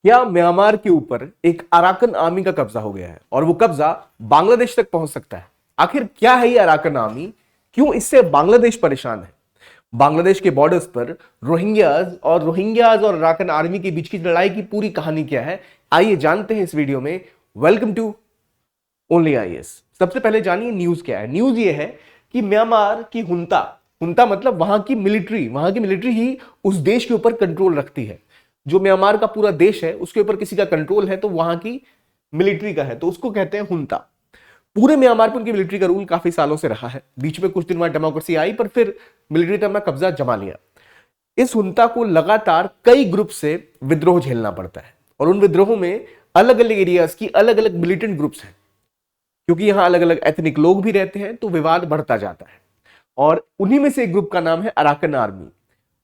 क्या म्यांमार के ऊपर एक अराकन आर्मी का कब्जा हो गया है और वो कब्जा बांग्लादेश तक पहुंच सकता है? आखिर क्या है ये अराकन आर्मी? क्यों इससे बांग्लादेश परेशान है? बांग्लादेश के बॉर्डर्स पर रोहिंग्याज और अराकन आर्मी के बीच की लड़ाई की पूरी कहानी क्या है, आइए जानते हैं इस वीडियो में। Welcome to only IAS. सबसे पहले जानिए न्यूज क्या है। न्यूज ये है कि म्यांमार की हुंता हुंता मतलब वहां की मिलिट्री ही उस देश के ऊपर कंट्रोल रखती है। जो म्यांमार का पूरा देश है उसके ऊपर किसी का कंट्रोल है तो वहां की मिलिट्री का है, तो उसको कहते हैं हुंता। पूरे म्यांमार पर उनकी मिलिट्री का रूल काफी सालों से रहा है। बीच में कुछ दिन बाद डेमोक्रेसी आई पर फिर मिलिट्री ने अपना कब्जा जमा लिया। इस हुंता को लगातार कई ग्रुप से विद्रोह झेलना पड़ता है और उन विद्रोहों में अलग अलग एरियाज की अलग अलग मिलिटेंट ग्रुप्स हैं। क्योंकि यहां अलग अलग एथनिक लोग भी रहते हैं तो विवाद बढ़ता जाता है। और उन्हीं में से एक ग्रुप का नाम है अराकन आर्मी।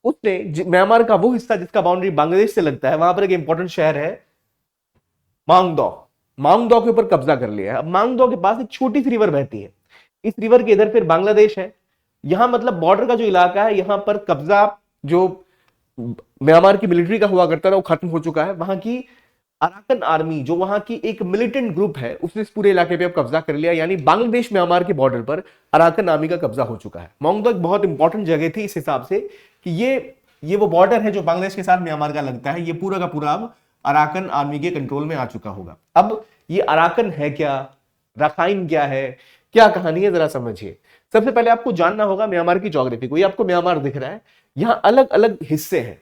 उसने म्यांमार का वो हिस्सा जिसका बाउंड्री बांग्लादेश से लगता है, वहां पर एक इंपॉर्टेंट शहर है मांगदौ। मांगदौ के ऊपर कब्जा कर लिया है। अब मांगदौ के पास एक छोटी सी रिवर बहती है। इस रिवर के इधर फिर बांग्लादेश है। यहां मतलब बॉर्डर का जो इलाका है, यहां पर कब्जा जो म्यांमार की मिलिट्री का हुआ करता था वो खत्म हो चुका है। वहां की अराकन आर्मी जो वहां की एक मिलिटेंट ग्रुप है उसने इस पूरे इलाके पे अब कब्जा कर लिया, यानी बांग्लादेश म्यांमार के बॉर्डर पर अराकन आर्मी का कब्जा हो चुका है। मोंगदो एक बहुत इंपॉर्टेंट जगह थी इस हिसाब से कि ये वो बॉर्डर है जो बांग्लादेश के साथ म्यांमार का लगता है। ये पूरा का पूरा अब अराकन आर्मी के कंट्रोल में आ चुका होगा। अब ये अराकन है क्या, रखाइन क्या है, क्या कहानी है, जरा समझिए। सबसे पहले आपको जानना होगा म्यांमार की ज्योग्राफी को। ये आपको म्यांमार दिख रहा है, यहां अलग अलग हिस्से हैं।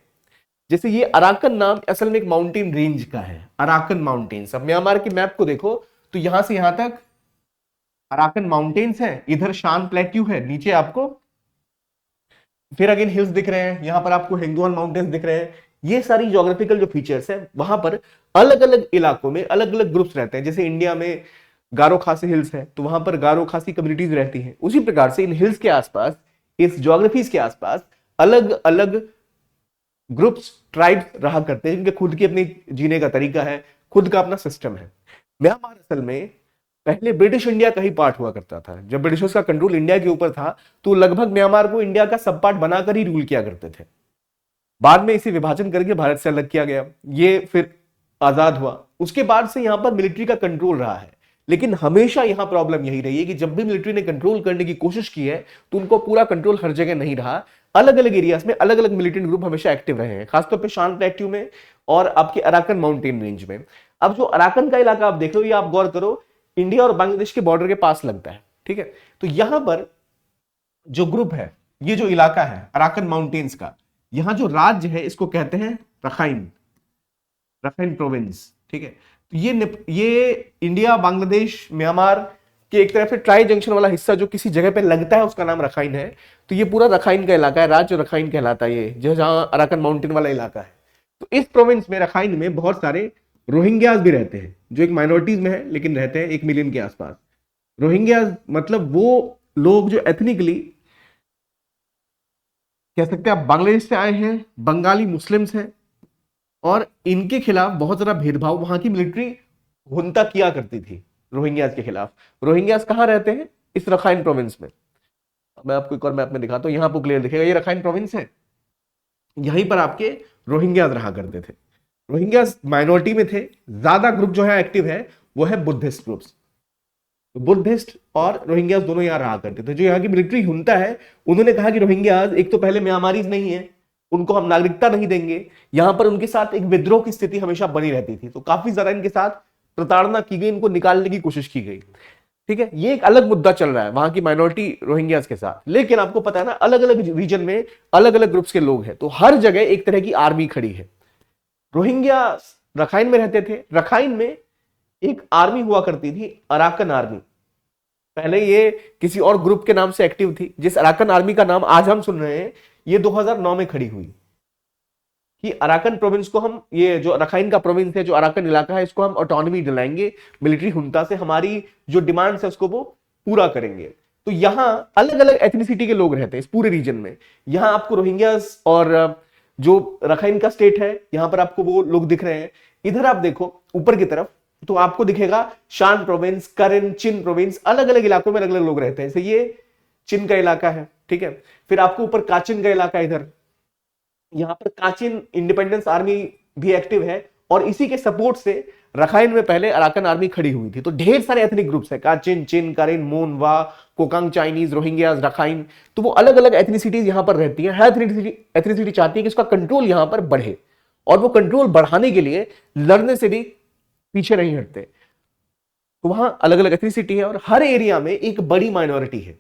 जैसे ये अराकन नाम असल में एक माउंटेन रेंज का है, अराकन माउंटेन्स। अब म्यांमार की मैप को देखो तो यहां से यहां तक अराकन माउंटेन्स है, इधर शान प्लेट्यू है, नीचे आपको फिर अगेन हिल्स दिख रहे हैं, यहां पर आपको हिंदुआन माउंटेन्स दिख रहे हैं। ये सारी ज्योग्राफिकल जो फीचर्स है, वहां पर अलग अलग इलाकों में अलग अलग ग्रुप्स रहते हैं। जैसे इंडिया में गारो खासी हिल्स है तो वहां पर गारो खासी कम्युनिटीज रहती हैं। उसी प्रकार से इन हिल्स के आसपास, इस ज्योग्राफीज के आसपास अलग अलग ग्रुप्स, ट्राइब्स रहा करते हैं जिनके खुद की अपनी जीने का तरीका है, खुद का अपना सिस्टम है। म्यांमार असल में पहले ब्रिटिश इंडिया का ही पार्ट हुआ करता था। जब ब्रिटिशर्स का कंट्रोल इंडिया के ऊपर था तो लगभग म्यांमार को इंडिया का सब पार्ट बनाकर ही रूल किया करते थे। बाद में इसे विभाजन करके भारत से अलग किया गया, ये फिर आजाद हुआ। उसके बाद से यहां पर मिलिट्री का कंट्रोल रहा है। लेकिन हमेशा यहां प्रॉब्लम यही रही है कि जब भी मिलिट्री ने कंट्रोल करने की कोशिश की है तो उनको पूरा कंट्रोल हर जगह नहीं रहा। अलग अलग एरियाज में अलग अलग मिलिटेंट ग्रुप हमेशा एक्टिव रहे हैं, खासतौर पे शान प्लेट्यू में और आपके अराकन माउंटेन रेंज में। अब जो अराकन का इलाका आप देख रहे हो, ये आप गौर करो, इंडिया और बांग्लादेश के बॉर्डर के पास लगता है, ठीक है। तो यहां पर जो ग्रुप है, ये जो इलाका है अराकन माउंटेन्स का, यहां जो राज्य है इसको कहते हैं रखाइन, रखाइन प्रोविंस, ठीक है। तो ये इंडिया, बांग्लादेश, म्यांमार के एक तरह से ट्राई जंक्शन वाला हिस्सा जो किसी जगह पे लगता है उसका नाम रखाइन है। तो ये पूरा रखाइन का इलाका है, राज्य रखाइन कहलाता है ये, जहां अराकन माउंटेन वाला इलाका है। तो इस प्रोविंस में, रखाइन में, बहुत सारे रोहिंग्याज भी रहते हैं जो एक माइनॉरिटीज में है लेकिन रहते हैं 1 मिलियन के आसपास। रोहिंग्याज मतलब वो लोग जो एथनिकली कह सकते हैं आप बांग्लादेश से आए हैं, बंगाली मुस्लिम्स हैं, और इनके खिलाफ बहुत ज्यादा भेदभाव वहां की मिलिट्री हुंता किया करती थी रोहिंग्याज के खिलाफ। रोहिंग्याज कहां रहते हैं? इस रखाइन प्रोविंस में। मैं आपको एक और मैप में दिखाता हूं, यहां आपको क्लियर दिखेगा, ये रखाइन प्रोविंस है। यहीं पर आपके रोहिंग्याज रहा करते थे। रोहिंग्याज माइनॉरिटी में थे। ज्यादा ग्रुप जो है एक्टिव है वो है बुद्धिस्ट ग्रुप्स। बुद्धिस्ट और रोहिंग्याज दोनों यहां रहा करते थे। जो यहाँ की मिलिट्री हुंता है, उन्होंने कहा कि रोहिंग्याज एक तो पहले म्यांमारीज नहीं है, उनको हम नागरिकता नहीं देंगे। यहां पर उनके साथ एक विद्रोह की स्थिति हमेशा बनी रहती थी, तो काफी ज्यादा इनके साथ प्रताड़ना की गई, इनको निकालने की कोशिश की गई, ठीक है। ये एक अलग मुद्दा चल रहा है वहां की माइनॉरिटी रोहिंग्याज के साथ। लेकिन आपको पता है ना, अलग अलग रीजन में अलग अलग ग्रुप्स के लोग हैं, तो हर जगह एक तरह की आर्मी खड़ी है। रोहिंग्या रखाइन में रहते थे। रखाइन में एक आर्मी हुआ करती थी, अराकन आर्मी। पहले ये किसी और ग्रुप के नाम से एक्टिव थी। जिस अराकन आर्मी का नाम आज हम सुन रहे हैं, ये 2009 में खड़ी हुई कि अराकन प्रोविंस को हम, ये जो रखाइन का प्रोविंस है, जो अराकन इलाका है, इसको हम ऑटोनॉमी दिलाएंगे मिलिट्री हुंता से, हमारी जो डिमांड्स है उसको वो पूरा करेंगे। तो यहां अलग अलग एथनिसिटी के लोग रहते हैं इस पूरे रीजन में। यहां आपको रोहिंग्यास और जो रखाइन का स्टेट है, यहां पर आपको वो लोग दिख रहे हैं। इधर आप देखो ऊपर की तरफ तो आपको दिखेगा शान प्रोविंस, करेन, चिन प्रोविंस, अलग अलग इलाकों में अलग अलग लोग रहते हैं। जैसे ये चिन का इलाका है, ठीक है। फिर आपको ऊपर काचिन का इलाका, इधर यहां पर काचिन इंडिपेंडेंस आर्मी भी एक्टिव है, और इसी के सपोर्ट से रखाइन में पहले अराकन आर्मी खड़ी हुई थी। तो ढेर सारे एथनिक ग्रुप्स हैं, काचिन, चिन, कारिन, मोन, वा, कोकांग चाइनीज, रोहिंग्यास, रखाइन, तो वो अलग अलग एथनिसिटीज यहां पर रहती हैं। हर एथनिसिटी चाहती है कि उसका कंट्रोल यहां पर बढ़े, और वो कंट्रोल बढ़ाने के लिए लड़ने से भी पीछे नहीं हटते। तो वहां अलग अलग एथनिसिटी है और हर एरिया में एक बड़ी माइनॉरिटी है।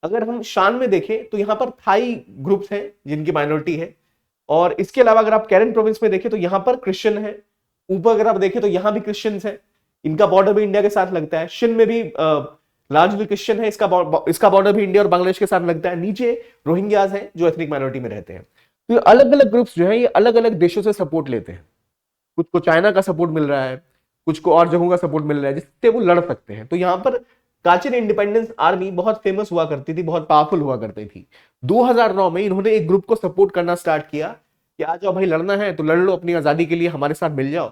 अगर हम शान में देखें तो यहां पर थाई ग्रुप्स हैं जिनकी माइनॉरिटी है, और इसके अलावा अगर आप कैरन प्रोविंस में देखें तो यहां पर क्रिश्चियन है। ऊपर अगर आप देखें तो यहां भी क्रिश्चियंस है, इनका बॉर्डर भी इंडिया के साथ लगता है। शिन में भी लार्जली क्रिश्चियन है, इसका बॉर्डर भी इंडिया और बांग्लादेश के साथ लगता है। नीचे रोहिंग्यास हैं जो एथनिक माइनॉरिटी में रहते हैं। तो ये अलग अलग ग्रुप्स जो है ये अलग अलग देशों से सपोर्ट लेते हैं। कुछ को चाइना का सपोर्ट मिल रहा है, कुछ को और जगहों का सपोर्ट मिल रहा है जिससे वो लड़ सकते हैं। तो यहां पर काचिन इंडिपेंडेंस आर्मी बहुत फेमस हुआ करती थी, बहुत पावरफुल हुआ करती थी। 2009 में इन्होंने एक ग्रुप को सपोर्ट करना स्टार्ट किया कि आ जाओ भाई, लड़ना है तो लड़ लो, अपनी आजादी के लिए हमारे साथ मिल जाओ।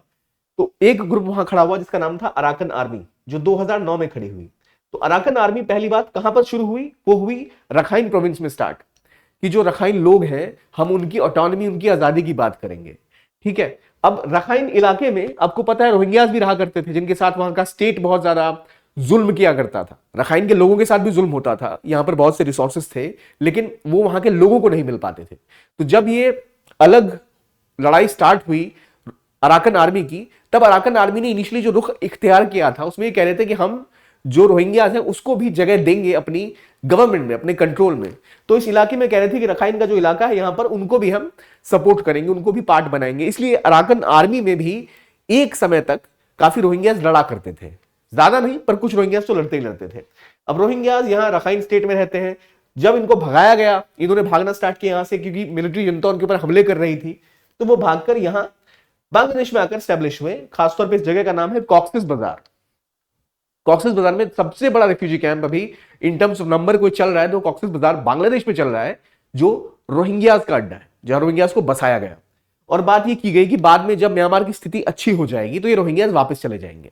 तो एक ग्रुप वहां खड़ा हुआ जिसका नाम था अराकन आर्मी, जो 2009 में खड़ी हुई। तो अराकन आर्मी पहली बात कहां पर शुरू हुई? वो हुई रखाइन प्रोविंस में स्टार्ट, कि जो रखाइन लोग हैं हम उनकी ऑटोनॉमी, उनकी आजादी की बात करेंगे। ठीक है, अब रखाइन इलाके में आपको पता है रोहिंग्यास भी रहा करते थे, जिनके साथ वहां का स्टेट बहुत ज्यादा जुल्म किया करता था। रखाइन के लोगों के साथ भी जुल्म होता था। यहां पर बहुत से रिसोर्सेस थे लेकिन वो वहां के लोगों को नहीं मिल पाते थे। तो जब ये अलग लड़ाई स्टार्ट हुई अराकन आर्मी की, तब अराकन आर्मी ने इनिशियली जो रुख इख्तियार किया था उसमें ये कह रहे थे कि हम जो रोहिंग्यास हैं उसको भी जगह देंगे अपनी गवर्नमेंट में, अपने कंट्रोल में। तो इस इलाके में कह रहे थे कि रखाइन का जो इलाका है यहां पर उनको भी हम सपोर्ट करेंगे, उनको भी पार्ट बनाएंगे। इसलिए अराकन आर्मी में भी एक समय तक काफी रोहिंग्यास लड़ा करते थे, ज्यादा नहीं पर कुछ रोहिंग्यास तो लड़ते ही लड़ते थे। अब रोहिंग्यास यहां रखाइन स्टेट में रहते हैं। जब इनको भगाया गया, इन्होंने भागना स्टार्ट किया यहां से क्योंकि मिलिट्री जनता उनके ऊपर हमले कर रही थी, तो वो भागकर यहां बांग्लादेश में आकर स्टैब्लिश हुए। खासतौर पर इस जगह का नाम है कॉक्सिस बाजार। कॉक्सिस बाजार में सबसे बड़ा रेफ्यूजी कैंप अभी इन टर्म्स ऑफ नंबर कोई चल रहा है तो कॉक्सिस बाजार बांग्लादेश में चल रहा है, जो रोहिंग्यास का अड्डा है, जहां रोहिंग्यास को बसाया गया। और बात ये की गई कि बाद में जब म्यांमार की स्थिति अच्छी हो जाएगी तो ये रोहिंग्यास वापस चले जाएंगे।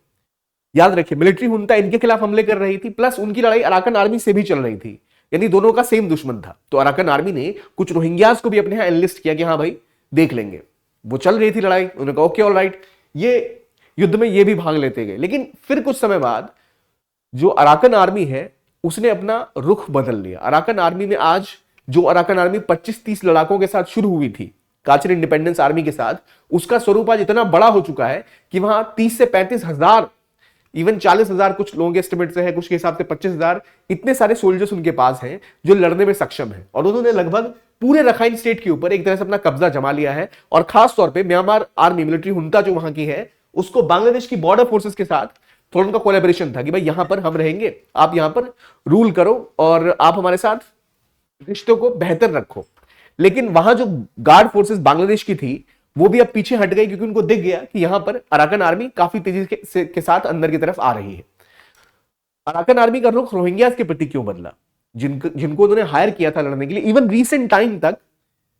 याद रखिए, मिलिट्री हुंटा इनके खिलाफ हमले कर रही थी, प्लस उनकी लड़ाई अराकन आर्मी से भी चल रही थी, यानी दोनों का सेम दुश्मन था। तो अराकन आर्मी ने कुछ रोहिंग्यास को भी अपने यहां एनलिस्ट किया कि हाँ भाई देख लेंगे। वो चल रही थी लड़ाई, उन्होंने कहा ओके ऑल राइट, ये युद्ध में ये भी भाग लेते गए। लेकिन फिर कुछ समय बाद जो अराकन आर्मी है उसने अपना रुख बदल लिया। अराकन आर्मी में आज जो अराकन आर्मी 25-30 लड़ाकों के साथ शुरू हुई थी काचिन इंडिपेंडेंस आर्मी के साथ, उसका स्वरूप आज इतना बड़ा हो चुका है कि वहां 30 से 35 हजार, इवन 40,000 कुछ लोगों के एस्टिमेट से है, कुछ के हिसाब से 25,000, इतने सारे सोल्जर्स उनके पास हैं जो लड़ने में सक्षम है। और उन्होंने लगभग पूरे रखाइन स्टेट के ऊपर एक तरह से अपना कब्जा जमा लिया है। और खास तौर पर म्यांमार आर्मी, मिलिट्री हुंटा जो वहां की है, उसको बांग्लादेश की बॉर्डर फोर्सेस के साथ थोड़ा उनका कोलैबोरेशन था कि भाई यहां पर हम रहेंगे, आप यहां पर रूल करो और आप हमारे साथ रिश्तों को बेहतर रखो। लेकिन वहां जो गार्ड फोर्सेस बांग्लादेश की थी वो भी अब पीछे हट गई क्योंकि उनको दिख गया कि यहां पर अराकन आर्मी काफी तेजी के साथ अंदर की तरफ आ रही है। अराकन आर्मी का रुख रोहिंग्यास के प्रति क्यों बदला, जिनको उन्होंने हायर किया था लड़ने के लिए? इवन रीसेंट टाइम तक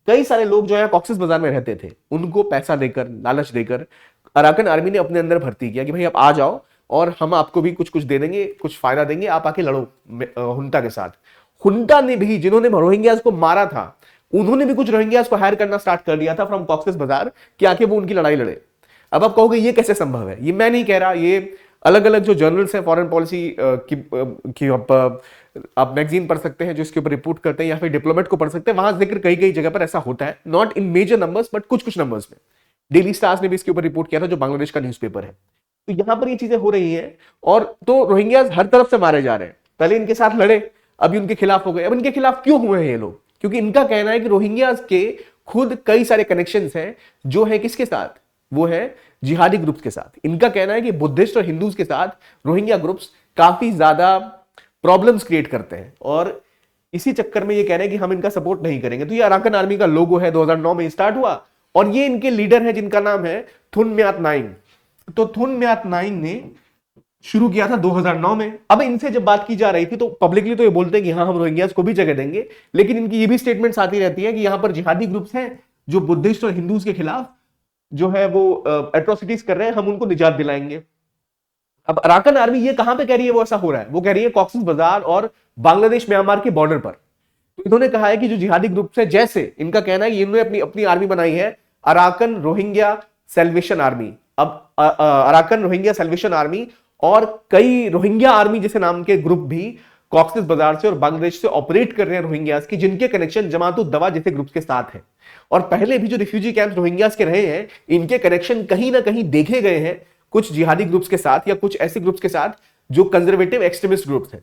कई सारे लोग जो है कॉक्सिस बाजार में रहते थे, उनको पैसा देकर, लालच देकर अराकन आर्मी ने अपने अंदर भर्ती किया कि भाई आप आ जाओ और हम आपको भी कुछ कुछ दे देंगे, कुछ फायदा देंगे, आप आके लड़ो हुंटा के साथ। हुंटा ने भी, जिन्होंने रोहिंग्यास को मारा था, उन्होंने भी कुछ रोहिंग्यास को हायर करना स्टार्ट कर दिया था फ्रॉम कॉक्सिस बाजार कि आके वो उनकी लड़ाई लड़े। अब आप कहोगे ये कैसे संभव है? ये मैं नहीं कह रहा, ये अलग अलग जो जर्नल्स हैं फॉरेन पॉलिसी की आप मैगजीन पढ़ सकते हैं जो इसके ऊपर रिपोर्ट करते हैं, या फिर डिप्लोमेट को पढ़ सकते हैं, वहां जिक्र कई कई जगह पर ऐसा होता है, not in major numbers but कुछ कुछ नंबर्स में। डेली स्टार्स ने भी इसके ऊपर रिपोर्ट किया था जो बांग्लादेश का न्यूज़पेपर है। तो यहां पर ये चीजें हो रही हैं और तो रोहिंग्यास हर तरफ से मारे जा रहे हैं। पहले इनके साथ लड़े, अभी उनके खिलाफ हो गए। अब इनके खिलाफ क्यों हुए हैं ये लोग? क्योंकि इनका कहना है कि रोहिंग्यास के खुद कई सारे कनेक्शंस हैं जो है किसके साथ, वो है जिहादी ग्रुप्स के साथ। इनका कहना है कि बुद्धिस्ट और हिंदूज के साथ रोहिंग्या ग्रुप्स काफी ज्यादा प्रॉब्लम्स क्रिएट करते हैं और इसी चक्कर में ये कह रहे हैं कि हम इनका सपोर्ट नहीं करेंगे। तो ये अराकन आर्मी का लोगो है, 2009 में स्टार्ट हुआ और ये इनके लीडर है जिनका नाम है थुन म्यात नाइन। तो थुन म्यात नाइन ने शुरू किया था 2009 में। अब इनसे जब बात की जा रही थी तो पब्लिकली तो ये बोलते हैं कि हाँ हम रोहिंग्यास को भी जगह देंगे, लेकिन इनकी ये भी स्टेटमेंट्स आती रहती है कि यहां पर जिहादी ग्रुप्स हैं जो बुद्धिस्ट और हिंदूज के खिलाफ जो है वो एट्रोसिटीज कर रहे हैं, हम उनको निजात दिलाएंगे। अब अराकन आर्मी ये कहां पे कह रही है वो ऐसा हो रहा है? वो कह रही है कॉक्सिस बाजार और बांग्लादेश म्यांमार के बॉर्डर पर। तो इन्होंने कहा है कि जो जिहादी ग्रुप्स है, जैसे इनका कहना है कि इन्होंने अपनी अपनी आर्मी बनाई है अराकन रोहिंग्या सैल्वेशन आर्मी, अब अराकन रोहिंग्या सैल्वेशन आर्मी और कई रोहिंग्या आर्मी जैसे नाम के ग्रुप भी कॉक्सेस बाजार से और बांग्लादेश से ऑपरेट कर रहे हैं रोहिंग्यास की, जिनके कनेक्शन जमात उद दवा जैसे ग्रुप्स के साथ है। और पहले भी जो रिफ्यूजी कैंप रोहिंग्यास के रहे हैं, इनके कनेक्शन कहीं ना कहीं देखे गए हैं कुछ जिहादी ग्रुप्स के साथ या कुछ ऐसे ग्रुप्स के साथ जो कंजर्वेटिव एक्सट्रीमिस्ट ग्रुप्स हैं।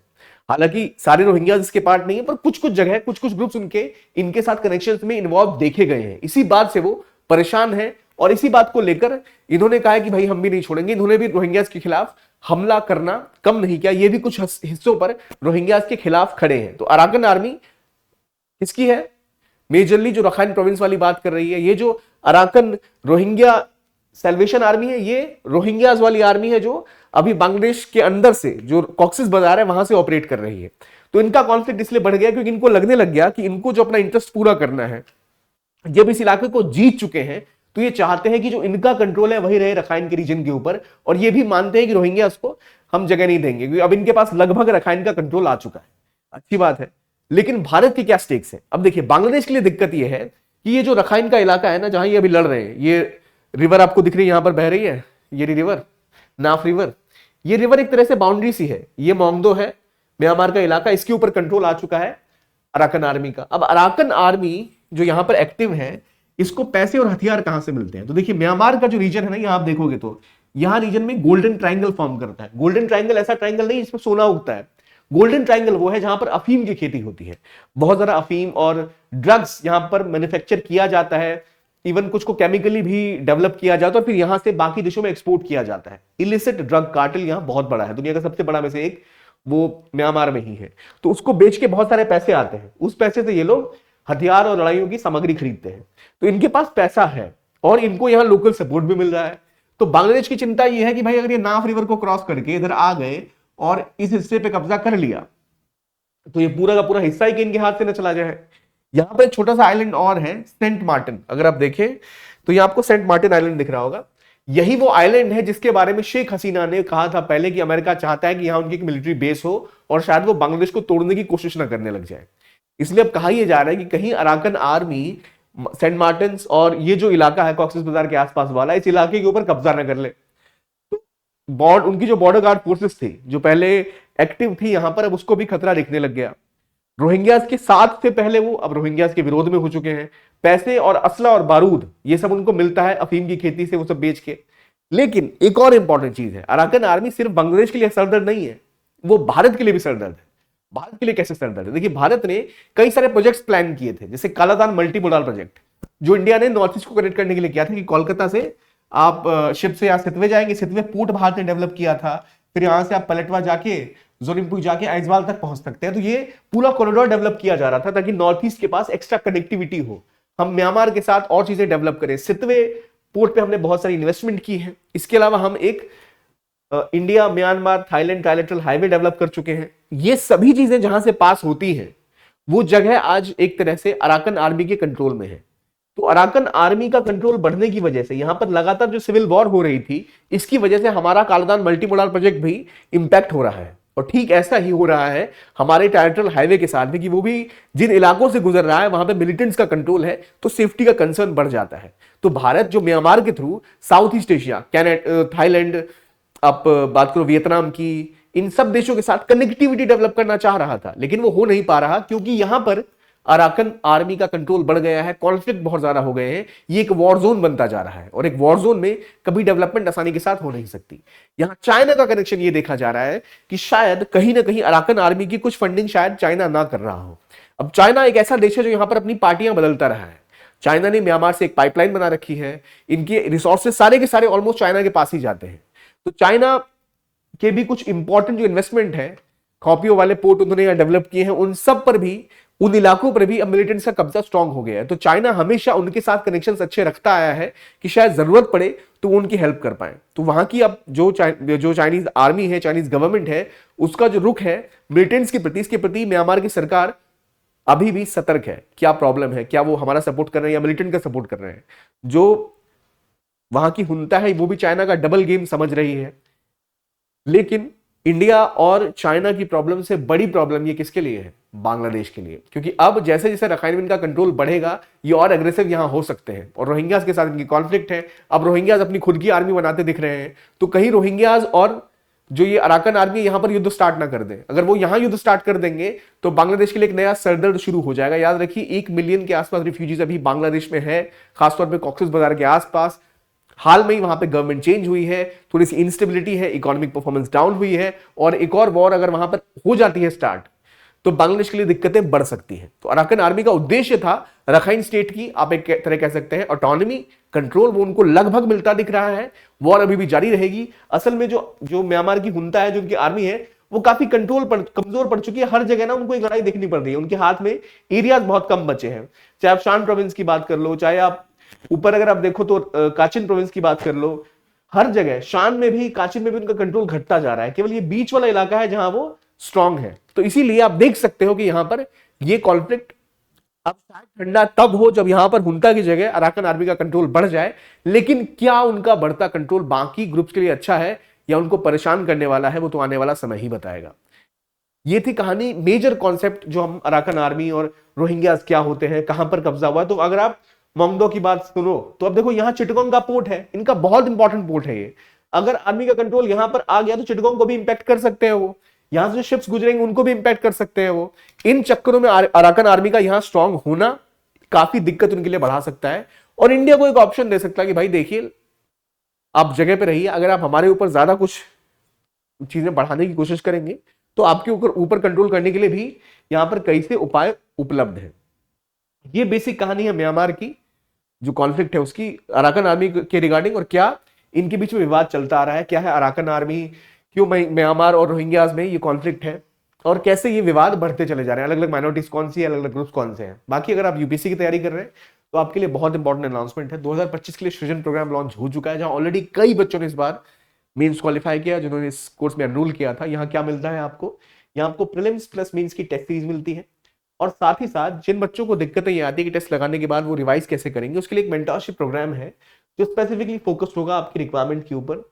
हालांकि सारे रोहिंग्यास इसके पार्ट नहीं है, पर कुछ कुछ जगह कुछ कुछ ग्रुप्स उनके इनके साथ कनेक्शंस में इन्वॉल्व देखे गए हैं। इसी बात से वो परेशान है और इसी बात को लेकर इन्होंने कहा है कि भाई हम भी नहीं छोड़ेंगे। इन्होंने भी रोहिंग्यास के खिलाफ हमला करना कम नहीं किया, ये भी कुछ हिस्सों पर रोहिंग्यास के खिलाफ खड़े हैं। तो अराकन आर्मी किसकी है? मेजरली जो रखाइन प्रोविंस वाली बात कर रही है, ये जो अराकन रोहिंग्या सैल्वेशन आर्मी है, ये रोहिंग्यास वाली आर्मी है जो अभी बांग्लादेश के अंदर से जो कॉक्सेस बाजार है वहां से ऑपरेट कर रही है। तो इनका कॉन्फ्लिक्ट इसलिए बढ़ गया क्योंकि इनको लगने लग गया कि इनको जो अपना इंटरेस्ट पूरा करना है, जब इस इलाके को जीत चुके हैं तो ये चाहते हैं कि जो इनका कंट्रोल है वही रहे रखाइन के रीजन के ऊपर, और ये भी मानते हैं कि रोहिंग्यास को हम जगह नहीं देंगे क्योंकि अब इनके पास लगभग रखाइन का कंट्रोल आ चुका है। अच्छी बात है, लेकिन भारत के क्या स्टेक्स है? अब देखिए, बांग्लादेश के लिए दिक्कत यह है कि ये जो रखाइन का इलाका है ना, जहां ये अभी लड़ रहे हैं, ये रिवर आपको दिख रही है, यहां पर बह रही है ये रिवर, नाफ रिवर। ये रिवर एक तरह से बाउंड्री सी है, ये मोंगदो है म्यांमार का इलाका, इसके ऊपर कंट्रोल आ चुका है अराकन आर्मी का। अब अराकन आर्मी जो यहां पर एक्टिव है, इसको पैसे और हथियार कहां से मिलते हैं? तो देखिए, म्यांमार का जो रीजन है ना, यहां आप देखोगे तो यहां रीजन में गोल्डन ट्रायंगल फॉर्म करता है। गोल्डन ट्रायंगल ऐसा ट्रायंगल नहीं जिसमें सोना उगता है, गोल्डन ट्रायंगल वो है जहां पर अफीम की खेती होती है। बहुत ज्यादा अफीम और ड्रग्स यहां पर मैन्युफैक्चर किया जाता है, इवन कुछ को केमिकली भी डेवलप किया जाता है और फिर यहां से बाकी देशों में एक्सपोर्ट किया जाता है। इलिसिट ड्रग कार्टेल यहां बहुत बड़ा है, दुनिया का सबसे बड़ा में से एक वो म्यांमार में ही है। तो उसको बेच के बहुत सारे पैसे आते हैं, उस पैसे से ये लोग हथियार और लड़ाइयों की सामग्री खरीदते हैं। तो इनके पास पैसा है और इनको यहां लोकल सपोर्ट भी मिल रहा है। तो बांग्लादेश की चिंता यह है कि भाई अगर ये नाफ रिवर को क्रॉस करके इधर आ गए और इस हिस्से पे कब्जा कर लिया तो ये पूरा का पूरा हिस्सा ही कि इनके हाथ से न चला जाए। यहां पर एक छोटा सा आइलैंड और है, सेंट मार्टिन। अगर आप देखें तो यहां आपको सेंट मार्टिन आइलैंड दिख रहा होगा। यही वो आइलैंड है जिसके बारे में शेख हसीना ने कहा था पहले कि अमेरिका चाहता है कि यहां उनकी एक मिलिट्री बेस हो और शायद वो बांग्लादेश को तोड़ने की कोशिश ना करने लग जाए। इसलिए अब कहा यह जा रहा है कि कहीं अराकन आर्मी सेंट मार्टिन और ये जो इलाका है कॉक्सेस बाजार के आसपास वाला, इस इलाके के ऊपर कब्जा न कर ले। तो उनकी जो बॉर्डर गार्ड फोर्सेस थी जो पहले एक्टिव थी यहां पर, अब उसको भी खतरा दिखने लग गया। रोहिंग्यास के साथ से पहले वो अब रोहिंग्यास के विरोध में हो चुके हैं। पैसे और असला और बारूद ये सब उनको मिलता है अफीम की खेती से, वो सब बेच के। लेकिन एक और इंपॉर्टेंट चीज है, अराकन आर्मी सिर्फ बांग्लादेश के लिए सरदर्द नहीं है, वो भारत के लिए भी सरदर्द है। भारत के लिए कैसे सरदर्द है? देखिए, भारत ने कई सारे प्रोजेक्ट्स प्लान किए थे, जैसे कालादान मल्टी मोडाल प्रोजेक्ट जो इंडिया ने नॉर्थ ईस्ट को कनेक्ट करने के लिए किया था कि कोलकाता से आप शिप से यहां सितवे जाएंगे, सितवे पोर्ट भारत ने डेवलप किया था, फिर यहां से आप पलटवा जाके जोरिमपुर जाके आइजवाल तक पहुंच सकते हैं। तो ये पूरा कॉरिडोर डेवलप किया जा रहा था ताकि नॉर्थ ईस्ट के पास एक्स्ट्रा कनेक्टिविटी हो, हम म्यांमार के साथ और चीजें डेवलप करें। सितवे पोर्ट पे हमने बहुत सारी इन्वेस्टमेंट की है। इसके अलावा हम एक India Myanmar Thailand trilateral highway develop कर चुके हैं। ये सभी चीजें जहां से पास होती हैं वो जगह आज एक तरह से अराकन आर्मी के कंट्रोल में है। तो अराकन आर्मी का कंट्रोल बढ़ने की वजह से यहां पर लगातार जो सिविल वॉर हो रही थी, इसकी वजह से हमारा कालादान मल्टी मोडाल प्रोजेक्ट भी इंपैक्ट हो रहा है। और ठीक ऐसा ही हो रहा है हमारे ट्राइलेटरल हाईवे के साथ भी, कि वो भी जिन इलाकों से गुजर रहा है वहां पे मिलिटेंट्स का कंट्रोल है, तो सेफ्टी का कंसर्न बढ़ जाता है। तो भारत जो म्यांमार के through south east Asia, Canada, Thailand, आप बात करो वियतनाम की, इन सब देशों के साथ कनेक्टिविटी डेवलप करना चाह रहा था, लेकिन वो हो नहीं पा रहा क्योंकि यहां पर अराकन आर्मी का कंट्रोल बढ़ गया है, कॉन्फ्लिक्ट बहुत ज्यादा हो गए हैं, ये एक वॉर जोन बनता जा रहा है और एक वॉर जोन में कभी डेवलपमेंट आसानी के साथ हो नहीं सकती। यहां चाइना का कनेक्शन ये देखा जा रहा है कि शायद कहीं ना कहीं अराकन आर्मी की कुछ फंडिंग शायद चाइना ना कर रहा हो। अब चाइना एक ऐसा देश है जो यहां पर अपनी पार्टियां बदलता रहा है। चाइना ने म्यांमार से एक पाइपलाइन बना रखी है, इनके रिसोर्सेज सारे के सारे ऑलमोस्ट चाइना के पास ही जाते हैं। तो चाइना के भी कुछ इंपॉर्टेंट जो इन्वेस्टमेंट है, कॉपियो वाले पोर्ट उन्होंने यहां डेवलप किए हैं, उन सब पर भी, उन इलाकों पर भी अब मिलिटेंट्स का कब्जा स्ट्रांग हो गया है। तो चाइना हमेशा उनके साथ कनेक्शंस अच्छे रखता आया है कि शायद जरूरत पड़े तो वो उनकी हेल्प कर पाए। तो वहां की अब जो चाइनीज आर्मी है, चाइनीज गवर्नमेंट है, उसका जो रुख है मिलिटेंट्स के प्रति, इसके प्रति म्यांमार की सरकार अभी भी सतर्क है। क्या प्रॉब्लम है, क्या वो हमारा सपोर्ट कर रहे हैं या मिलिटेंट का सपोर्ट कर रहे हैं? जो वहां की हुंता है वो भी चाइना का डबल गेम समझ रही है। लेकिन इंडिया और चाइना की प्रॉब्लम से बड़ी प्रॉब्लम ये किसके लिए है? बांग्लादेश के लिए, क्योंकि अब जैसे जैसे रखाइन में इनका कंट्रोल बढ़ेगा ये और एग्रेसिव यहां हो सकते हैं और रोहिंग्यास के साथ इनकी कॉन्फ्लिक्ट है। अब रोहिंग्यास अपनी खुद की आर्मी बनाते दिख रहे हैं, तो कहीं रोहिंग्यास और जो ये अराकन आर्मी यहां पर युद्ध स्टार्ट ना कर दे। अगर वो यहां युद्ध स्टार्ट कर देंगे तो बांग्लादेश के लिए एक नया सरदर्द शुरू हो जाएगा। याद रखिए 1 मिलियन के आसपास रिफ्यूजीज अभी बांग्लादेश में है, खासतौर पर कॉक्सेस बाजार के आसपास। हाल में ही वहां पे गवर्नमेंट चेंज हुई है, थोड़ी सी इंस्टेबिलिटी है, इकोनॉमिक परफॉर्मेंस डाउन हुई है, और एक और वॉर अगर वहां पर हो जाती है स्टार्ट तो बांग्लादेश के लिए दिक्कतें बढ़ सकती हैं। तो अराकन आर्मी का उद्देश्य था रखाइन स्टेट की, आप एक तरह कह सकते हैं, ऑटोनॉमी, कंट्रोल, वो उनको लगभग मिलता दिख रहा है। वॉर अभी भी जारी रहेगी। असल में जो म्यांमार की हुंता है, जो उनकी आर्मी है, वो काफी कमजोर पड़ चुकी है। हर जगह ना उनको एक लड़ाई देखनी पड़ रही है, उनके हाथ में एरियाज बहुत कम बचे हैं। चाहे आप शान प्रोविंस की बात कर लो, चाहे आप ऊपर अगर आप देखो तो काचिन प्रोविंस की बात कर लो, हर जगह शान में भी, काचिन में भी उनका कंट्रोल घटता जा रहा है। केवल ये बीच वाला इलाका है जहां वो स्ट्रांग है। तो इसीलिए आप देख सकते हो कि यहां पर ये कॉन्फ्लिक्ट अब शायद ठंडा तब हो जब यहां पर हुंता की जगह अराकन आर्मी का कंट्रोल बढ़ जाए। लेकिन क्या उनका बढ़ता कंट्रोल बाकी ग्रुप्स के लिए अच्छा है या उनको परेशान करने वाला है, वो तो आने वाला समय ही बताएगा। ये थी कहानी, मेजर कॉन्सेप्ट जो हम अराकन आर्मी और रोहिंग्यास क्या होते हैं, कहां पर कब्जा हुआ। तो अगर आप मोंगदो की बात सुनो तो अब देखो यहां चिटगोंग का पोर्ट है, इनका बहुत इंपॉर्टेंट पोर्ट है ये। अगर आर्मी का कंट्रोल यहां पर आ गया तो चिटगोंग को भी इंपैक्ट कर सकते हैं वो, यहां से जो शिप्स गुजरेंगे उनको भी इंपैक्ट कर सकते हैं वो। इन चक्करों में अराकन आर्मी का यहां स्ट्रांग होना काफी दिक्कत उनके लिए बढ़ा सकता है, और इंडिया को एक ऑप्शन दे सकता है कि भाई देखिए आप जगह पे रहिए, अगर आप हमारे ऊपर ज्यादा कुछ चीजें बढ़ाने की कोशिश करेंगे तो आपके ऊपर कंट्रोल करने के लिए भी यहां पर कई से उपाय उपलब्ध है। ये बेसिक कहानी है म्यांमार की, जो कॉन्फ्लिक्ट है उसकी, अराकन आर्मी के रिगार्डिंग, और क्या इनके बीच में विवाद चलता आ रहा है, क्या है अराकन आर्मी, क्यों म्यांमार और रोहिंग्यास में ये कॉन्फ्लिक्ट है, और कैसे ये विवाद बढ़ते चले जा रहे हैं, अलग अलग माइनॉरिटीज कौन सी है, अलग अलग ग्रुप्स कौन से हैं। बाकी अगर आप यूपीएससी की तैयारी कर रहे हैं तो आपके लिए बहुत इंपॉर्टेंट अनाउंसमेंट है। 2025 के लिए सृजन प्रोग्राम लॉन्च हो चुका है, जहां ऑलरेडी कई बच्चों ने इस बार मेंस क्वालिफाई किया, जिन्होंने इस कोर्स में एनरोल किया था। यहाँ क्या मिलता है आपको, यहाँ आपको प्रीलिम्स प्लस मेंस की टेस्ट सीरीज मिलती है, और साथ ही साथ जिन बच्चों को दिक्कतें ये आती है कि टेस्ट लगाने के बाद वो रिवाइज कैसे करेंगे, उसके लिए एक मेंटरशिप प्रोग्राम है जो स्पेसिफिकली फोकस्ड होगा आपकी रिक्वायरमेंट के ऊपर।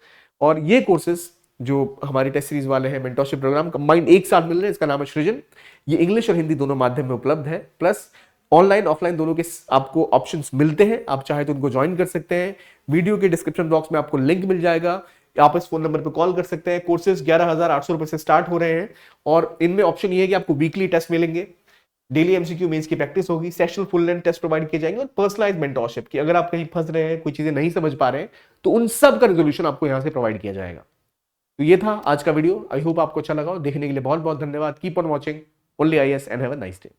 और ये कोर्सेज जो हमारी टेस्ट सीरीज वाले हैं, मेंटरशिप प्रोग्राम कंबाइंड एक साथ मिल रहे हैं, इसका नाम है सृजन। ये इंग्लिश और हिंदी दोनों माध्यम में उपलब्ध है, प्लस ऑनलाइन ऑफलाइन दोनों के आपको ऑप्शंस मिलते हैं। आप चाहे तो उनको ज्वाइन कर सकते हैं। वीडियो के डिस्क्रिप्शन बॉक्स में आपको लिंक मिल जाएगा, आप इस फोन नंबर पर कॉल कर सकते हैं। कोर्सेज 11,800 रुपए से स्टार्ट हो रहे हैं, और इनमें ऑप्शन ये है कि आपको वीकली टेस्ट मिलेंगे, डेली एमसीक्यू मेंस की प्रैक्टिस होगी, sessional full length test provide किए जाएंगे, और पर्सनलाइज्ड मेंटरशिप की अगर आप कहीं फंस रहे हैं, कोई चीजें नहीं समझ पा रहे हैं, तो उन सब का रिजोल्यूशन आपको यहां से प्रोवाइड किया जाएगा। तो ये था आज का वीडियो। आई होप आपको अच्छा लगा, और देखने के लिए बहुत बहुत धन्यवाद। Keep on watching only IAS and have a nice day.